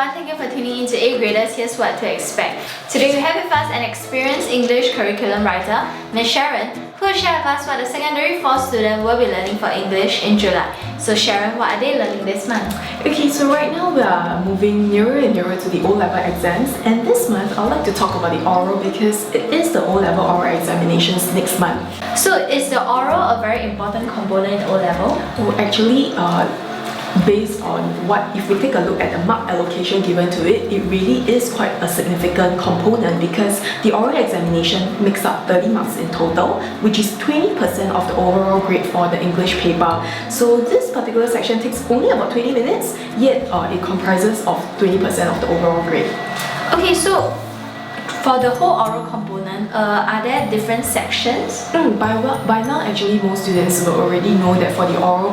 everyone, thank you for tuning in to AGraders. Here's what to expect. Today we have with us an experienced English curriculum writer, Ms. Sharon, who will share with us what the secondary 4 student will be learning for English in July. So Sharon, what are they learning this month? Okay, so right now we are moving nearer and nearer to the O-level exams, and this month I'd like to talk about the oral because it is the O-level oral examinations next month. So is the oral a very important component in O-level? Well, actually, based on if we take a look at the mark allocation given to it, it really is quite a significant component because the oral examination makes up 30 marks in total, which is 20% of the overall grade for the English paper. So this particular section takes only about 20 minutes, yet it comprises of 20% of the overall grade. Okay, so for the whole oral component, are there different sections? By now, actually, most students will already know that for the oral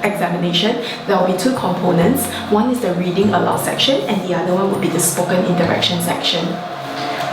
examination, there will be 2 components. One is the reading aloud section, and the other one will be the spoken interaction section.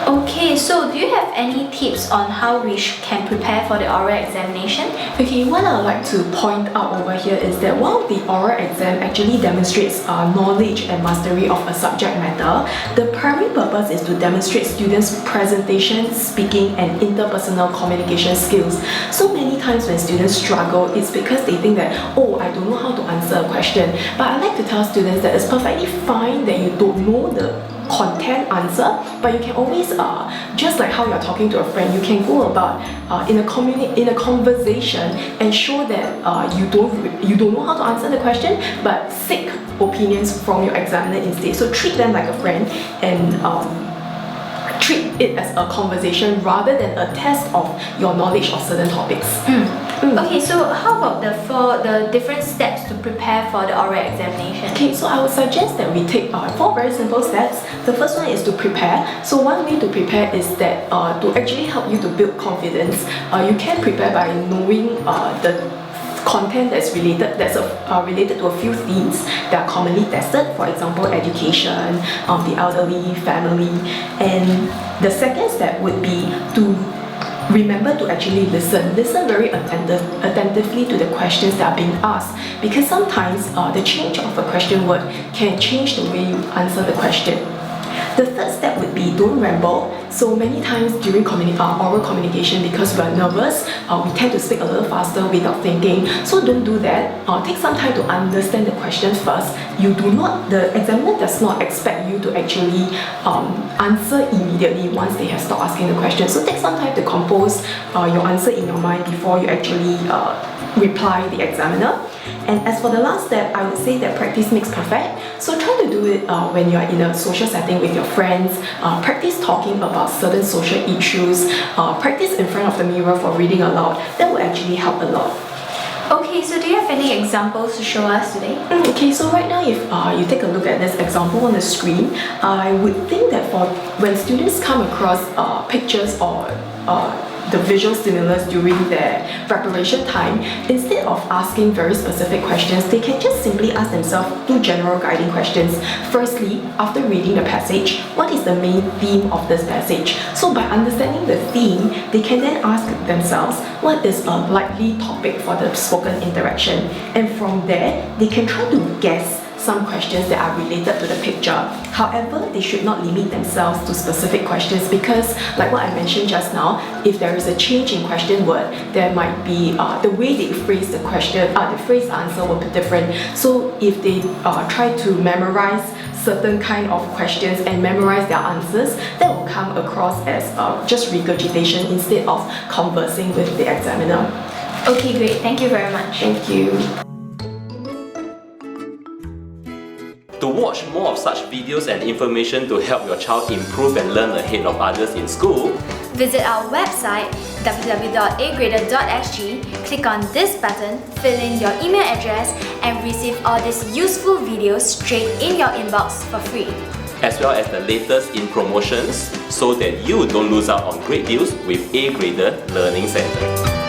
Okay, so do you have any tips on how we can prepare for the oral examination? Okay, what I would like to point out over here is that while the oral exam actually demonstrates knowledge and mastery of a subject matter, the primary purpose is to demonstrate students' presentation, speaking, and interpersonal communication skills. So many times when students struggle, it's because they think that, oh, I don't know how to answer a question. But I like to tell students that it's perfectly fine that you don't know the content answer, but you can always just like how you're talking to a friend, you can go about in a conversation and show that you don't know how to answer the question, but seek opinions from your examiner instead. So treat them like a friend and treat it as a conversation rather than a test of your knowledge of certain topics. Okay, so how about the different steps to prepare for the oral examination? Okay, so I would suggest that we take 4 very simple steps. The first one is to prepare. So one way to prepare is that to actually help you to build confidence, you can prepare by knowing the content that's related to a few themes that are commonly tested, for example education, the elderly, family. And the second step would be to remember to actually listen very attentively to the questions that are being asked, because sometimes the change of a question word can change the way you answer the question. The third step would be don't ramble. So many times during oral communication, because we are nervous, we tend to speak a little faster without thinking. So don't do that. Take some time to understand the question first. The examiner does not expect you to actually answer immediately once they have stopped asking the question. So take some time to compose your answer in your mind before you actually reply the examiner. And as for the last step, I would say that practice makes perfect. So try to do it when you are in a social setting with your friends. Practice talking about certain social issues. Practice in front of the mirror for reading aloud. That will actually help a lot. Okay, so do you have any examples to show us today? Okay, so right now if you take a look at this example on the screen, I would think that for when students come across pictures or the visual stimulus during their preparation time, instead of asking very specific questions, they can just simply ask themselves 2 general guiding questions. Firstly, after reading the passage, what is the main theme of this passage? So by understanding the theme, they can then ask themselves what is a likely topic for the spoken interaction, and from there they can try to guess some questions that are related to the picture. However, they should not limit themselves to specific questions because, like what I mentioned just now, if there is a change in question word, there might be the way they phrase the question, the phrase answer will be different. So if they try to memorize certain kind of questions and memorize their answers, that will come across as just regurgitation instead of conversing with the examiner. Okay, great. Thank you very much. Thank you. To watch more of such videos and information to help your child improve and learn ahead of others in school, visit our website www.agrader.sg, click on this button, fill in your email address, and receive all these useful videos straight in your inbox for free. as well as the latest in promotions so that you don't lose out on great deals with AGrader Learning Center.